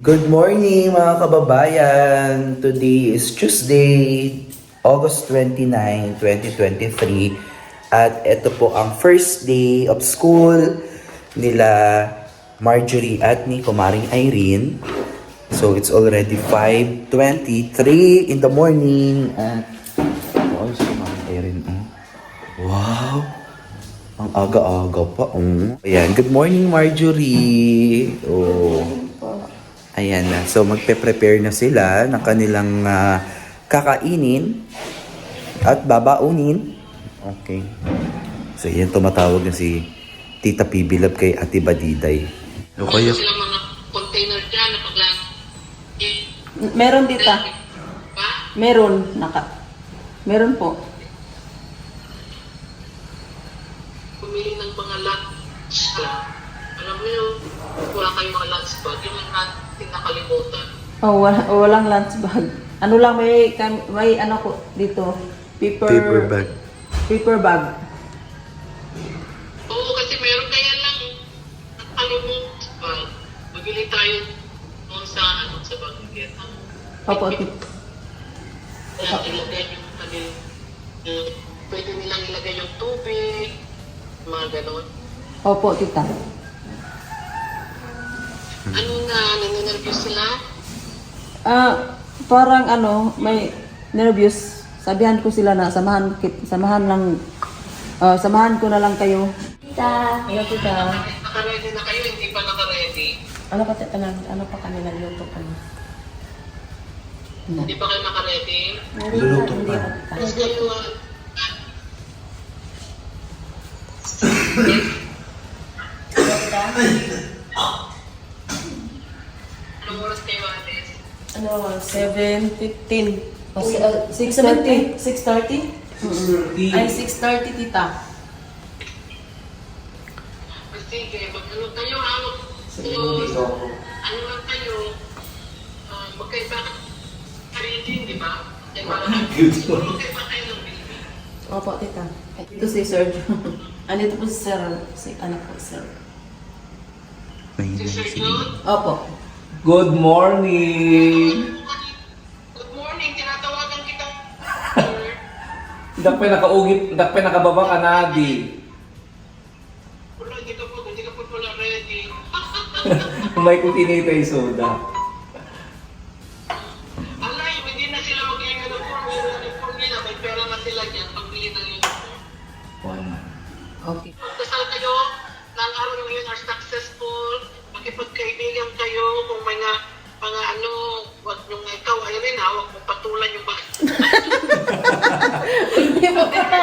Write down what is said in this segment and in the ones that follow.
Good morning mga kababayan! Today is Tuesday, August 29, 2023 at ito po ang first day of school nila Marjorie at ni Kumaring Irene. So it's already 5:23 in the morning at wow, si Kumaring Irene. Wow! Ang aga-aga pa. Ayan, good morning Marjorie! Ayan na. So, magpe-prepare na sila ng kanilang kakainin at babaunin. Okay. So, yan tumatawag na si Tita Pibilab kay Ate Badiday. Ano kaya? Silang mga container dyan na paglang... Meron dita. Meron. Meron po. Pumili ng mga lunch. Alam mo yun, wala kayong mga lunch bag. Yung natin nakalimutan. Oh, walang lunch bag. Ano lang may ano ko dito. Paper bag. Paper bag. Oo, kasi meron kaya lang nakalimutan bag. Magbili tayo noon sa Banggit. Opo. Kaya ilagay yung pwede nilang ilagay yung tubig, mga ganon. Opo, tita. Ano na, naninervyos sila? Parang ano, may nervous. Sabihan ko sila na samahan ko na lang kayo. Tita. Ano tita? Naka-ready na kayo, hindi pa naka-ready. Ano pa kami nagluto kami? Hindi pa kayo naka-ready? Luluto pa. Tapos kayo, anong oras kayo, Ates? Ano, 7:15. 6:30? 6:30? Ay, 6:30 tita. Sige, mag-ano kayo, ha? Ano lang kayo, magkaiba ready, di ba? Magkaiba kayo ng baby. Opo, tita. Ito si Sir. Andito po si Sir. Si anak po, Sir. Si Sir John? Opo. Good morning! Good morning, tinatawagan kita. Sir. Dakpay nakababa ka na, di. Wala, hindi ka po wala ready. May kutinita yung soda. Alay, hindi na sila mag-uniform. Yung uniform nila, may pera na sila dyan. Pagbili ng uniform. Okay. Magdasal kayo na ang araw ng ngayon are successful. Makipagkaibigan kayo kung mga ano, wag nung ikaw ay rin ha, wag mong patulan yung bag. Hindi po tita.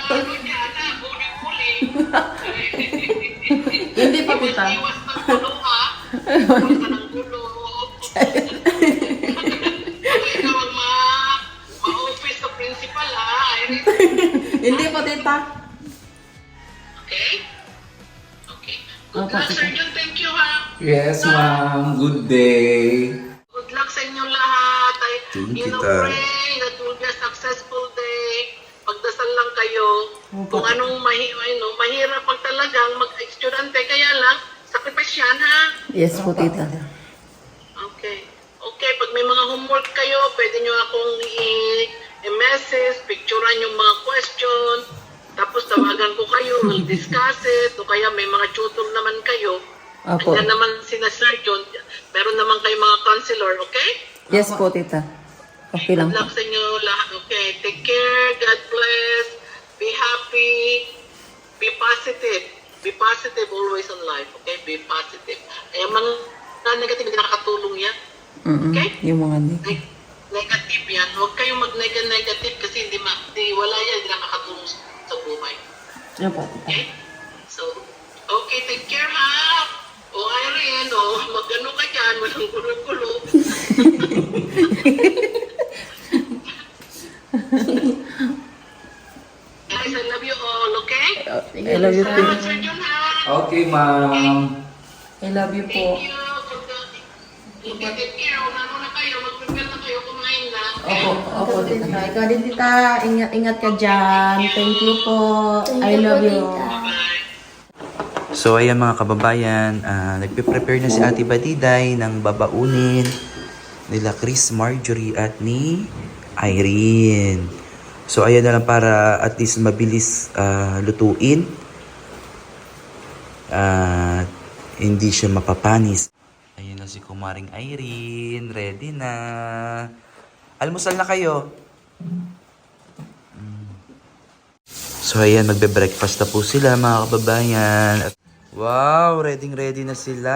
Ano niya, ana, huli-huli. Hindi po tita. Iwas ng gulo ha. Iwas ka ng gulo. Ikaw ang ma-office sa principal ha. Hindi po tita. Okay? Okay. Good Opo, luck, tita. Sir John. Thank you ha. Yes, ma'am. Good day. Good luck sa inyong lahat. Thank you, You know, Tita. pray that will be a successful day. Pagdasal lang kayo. Opo. Kung anong mahirap pag talagang mag-estudyante, kaya lang, sacrifice yan ha. Yes po tita. Okay. Okay, pag may mga homework kayo, pwede nyo akong i-message, picturean yung mga question, tapos tawagan ko kayo, we'll discuss it, o kaya may mga tutor naman kayo. Opo. Andyan naman sina Sir John, meron naman kayo mga counselor, okay? Yes po tita. Okay lang Good po. luck sa inyo lahat, okay? Take care, God bless, be happy, be positive. Be positive always in life, okay? Be positive. Kaya mga negative, hindi nakakatulong yan. Okay? Yung mga Negative yan. Huwag kayong mag-negative kasi wala yan, hindi nakakatulong sa buhay. Ano po tita? Okay? So, okay, take care ha. O Irene, mag-ano ka dyan, walang gulo-gulo. Guys, I love you all, okay? I love you Salamat, too. Sir John ha. Okay, ma'am. I love you po. Thank you. Okay, take care. Una kayo, mag-prepare na kayo, kumain na. Opo tita. Ikaw din tita. Ingat ka dyan. Thank you po. I love you. Bye. So ayan mga kababayan, nagpe-prepare na si Ate Badiday ng babaunin nila Chris, Marjorie at ni Irene. So ayan na lang para at least mabilis lutuin. At hindi siya mapapanis. Ayun na si Kumaring Irene, ready na. Almusal na kayo. So ayan, magbe-breakfast na po sila mga kababayan. Wow, ready na sila.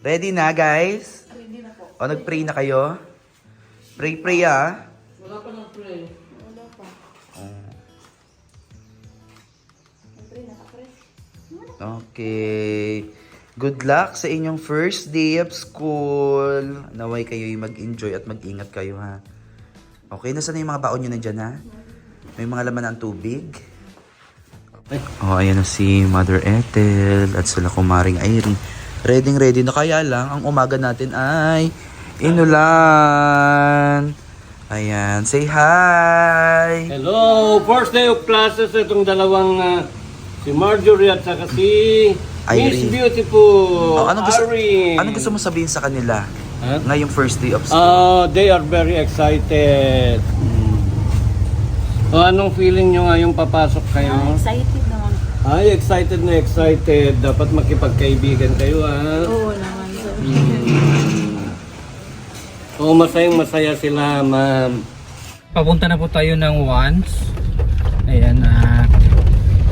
Ready na guys? Ready na po. O nag-pray na kayo? Pray ah. Wala pa ng pray. Wala pa. Pray na ka-pray. Okay. Good luck sa inyong first day of school. Naway kayo'y mag-enjoy at mag-ingat kayo ha. Okay, nasaan na yung mga baon nyo nandyan ha? May mga laman ng tubig. Oh, ayan na si Mother Ethel at sila Kumaring Irene. Ready na, kaya lang ang umaga natin ay inulan. Ayan, say hi! Hello! First day of classes itong dalawang si Marjorie at saka si Miss Irene. Beautiful. Oh, anong Irene. gusto mo sabihin sa kanila? Huh? Ngayong first day of school. They are very excited. Anong feeling nyo ngayong papasok kayo? Excited naman. Ay, excited na excited. Dapat makipagkaibigan kayo, ha? Oo naman, sir. Oo, masayang-masaya sila, ma'am. Papunta na po tayo ng once. Ayan,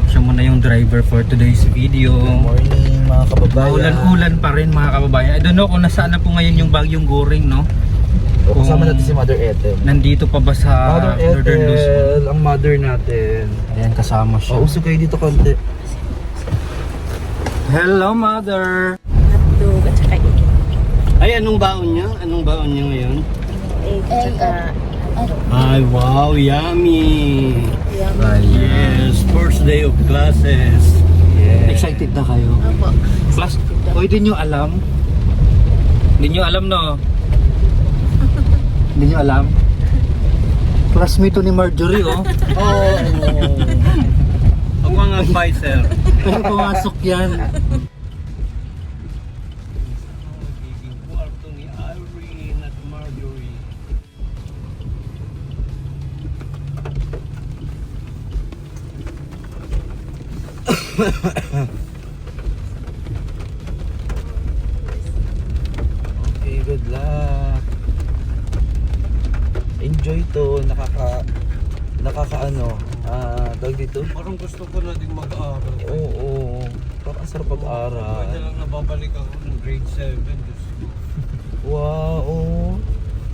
siya muna yung driver for today's video. Morning mga kababayan. Ulan-ulan pa rin mga kababayan. I don't know kung nasaan na po ngayon yung bagyong Goring, no? O, kasama natin si Mother Ethel. Nandito pa ba sa Mother Northern Luzon? Ethel, ang mother natin. Ayan, kasama siya. Usog kayo dito konti. Hello, mother! Hotdog at saka Ay, anong baon niya? Anong baon niya ngayon? egg at saka Ay, wow, yummy! yummy. Yes, first day of classes. Excited na kayo? Opo. Plus, hindi nyo alam? Hindi nyo alam, no? Hindi nyo alam? Classmate to ni Marjorie, oh. Oh, ako ang advisor. Pero pumasok yan. Magiging kwarto ni Irene at Marjorie. Okay, good luck. Enjoy to, tawag dito? Parang gusto ko na din mag-aaral. Oo, parang sarap Pwede pag-aral. lang nababalik ako ng grade 7. Diyos ko. Wow,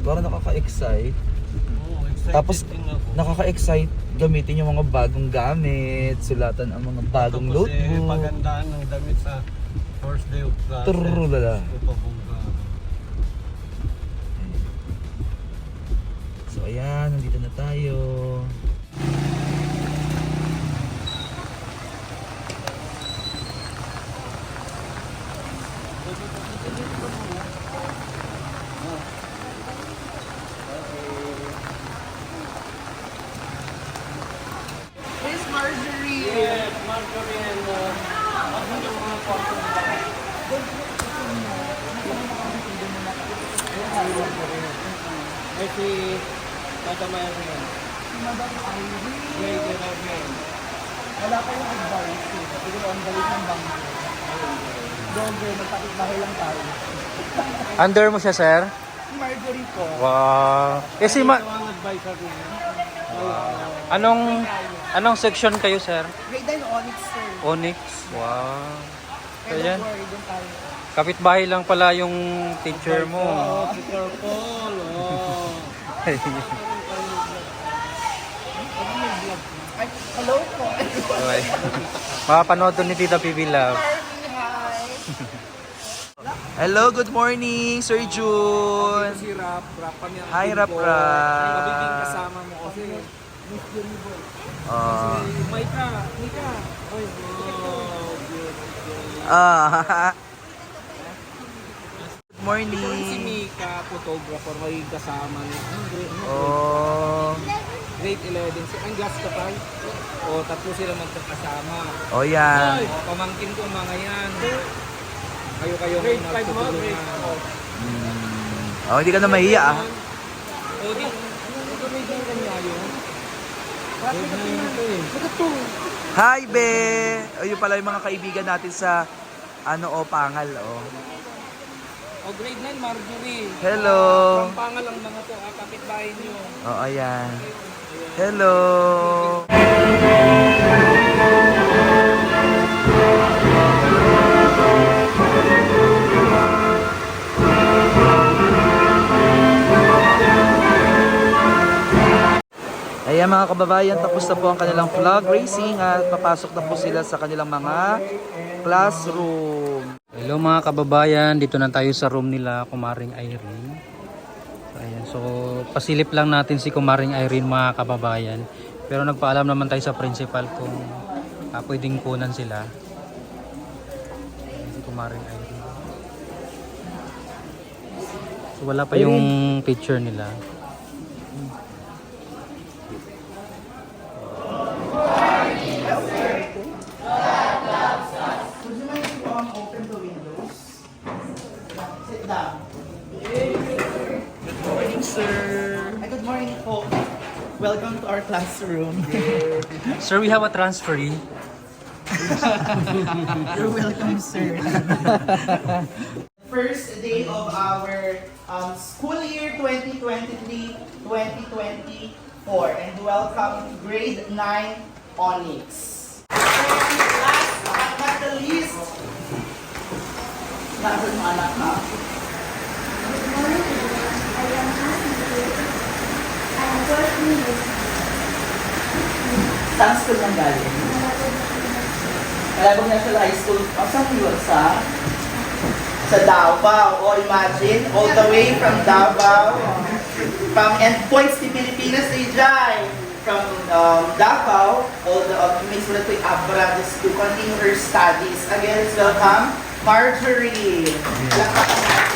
parang nakaka-excite. Oo, excited Tapos din ako. nakaka-excite gamitin yung mga bagong gamit, sulatan ang mga bagong Tapos notebook. pagandaan ng damit sa first day of classes. Trulala. Gusto ko pabongga. So ayan, nandito na tayo. Yes, Marjorie and ano yung mga kwarto nila? Ay si Madam Irene. Madam Irene. Grade 11. Wala kayong advice eh. Siguro ang balik ng bangko. Doge, magkakit-bahay lang tayo. Under mo siya, sir? Si Marjorie po. Wow. Eh, si Ito ang advisor niya. Anong section kayo, sir? Grade 9 Onyx sir. Onyx. Wow. Kaya Ayan. don't worry, doon tayo. Kapitbahay lang pala yung teacher mo. Oh, Peter Paul. Oh. Ay, hello po. Okay. Makapanood doon ni Tita PB Love. Hello, good morning, Sir June. Si Rap kami ang Hi, team Rap ko. Rap. Magiging kasama mo kasi. Mika. Oy, Good si morning. Mika, photographer, magiging kasama niya. Oh. grade 11. Si ang gas kapal. O, tatlo sila magkakasama. O yan. O, pamangkin ko mga yan. Kayo-kayo Grade 5 mo, magtutulungan. grade Oh, hindi ka na mahiya ah. O, di. Ito may din kanya yun. Grade 9 ito eh. Hi, be! O, yun pala yung mga kaibigan natin sa Pangal, oh. O, grade 9, Marjorie. Hello! Pampangal ang mga to, kapitbahay niyo. Oo, ayan. Hello! Ayan mga kababayan, tapos na po ang kanilang flag racing at papasok na po sila sa kanilang mga classroom. Hello mga kababayan, dito na tayo sa room nila Kumaring Irene. Ayan, so pasilip lang natin si Kumaring Irene mga kababayan. Pero nagpaalam naman tayo sa principal kung pwedeng kunan sila. Ayan, si Kumaring Irene. So wala pa yung picture nila. Open the windows. Sit down. Good morning, sir. Good morning po. Welcome to our classroom. Sir, we have a transferee. You're welcome, sir. First day of our school year 2023-2024, and welcome grade 9 Onyx. And last but not the least, nasa yung anak ka. Saan school nang galing? Malabog National High School. Saan yun? Sa Davao. O imagine, all the way from Davao. From endpoints ni Pilipinas ni Jai. From Davao, all the may sulat ko yung Abra to continue her studies. Again, let's welcome Marjorie. Palakpakan natin.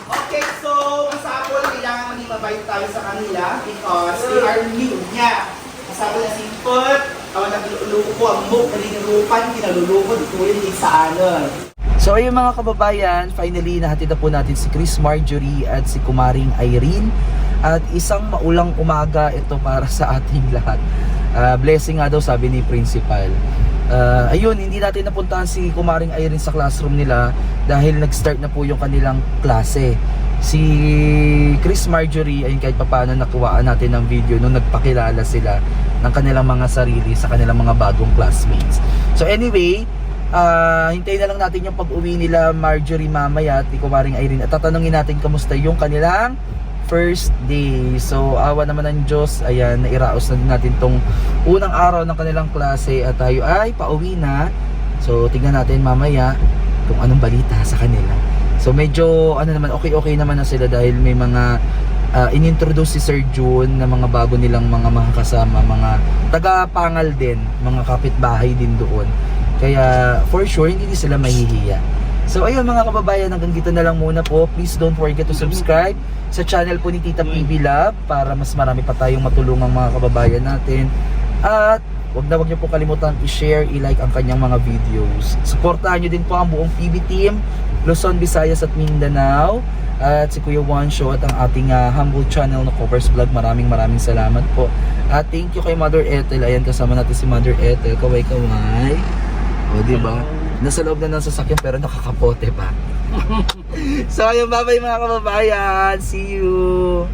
Okay, so masapol, kailangan maging mabait tayo sa kanila because they are new niya. Masapol na sipot, nagluluko ang muk, nalinurupan, kinaluluko, dito yun din sa anon. So ayun mga kababayan, finally nahatid na po natin si Chris Marjorie at si Kumaring Irene. At isang maulang umaga ito para sa ating lahat. Blessing nga daw sabi ni principal. Ayun, hindi natin napuntahan si Kumaring Irene sa classroom nila dahil nag-start na po yung kanilang klase. Si Chris Marjorie, ayun kahit papaano nakuhaan natin ng video nung nagpakilala sila ng kanilang mga sarili sa kanilang mga bagong classmates. So anyway, hintayin na lang natin yung pag-uwi nila Marjorie mamaya at ni Kumaring Irene at tatanungin natin kamusta yung kanilang first day. So awa naman ng Diyos, ayan, nairaos na din natin tong unang araw ng kanilang klase at tayo ay pauwi na. So tignan natin mamaya kung anong balita sa kanila. So medyo okay naman na sila dahil may mga inintroduce si Sir June na mga bago nilang mga kasama, mga taga-Pangal din, mga kapitbahay din doon. Kaya for sure hindi sila mahihiya. So ayun mga kababayan, hanggang dito na lang muna po. Please don't forget to subscribe sa channel po ni Tita PB Love para mas marami pa tayong matulungang mga kababayan natin. At wag niyo po kalimutan i-share, i-like ang kanyang mga videos. Suportahan niyo din po ang buong PB team, Luzon, Visayas at Mindanao. At si Kuya Juancho at ang ating humble channel na Covers Vlog. Maraming salamat po. At thank you kay Mother Ethel. Ayan, kasama natin si Mother Ethel. Kaway-kaway. O, diba? Nasa loob na ng sasakyan pero nakakapote pa. So ayun, bye-bye mga kababayan. See you!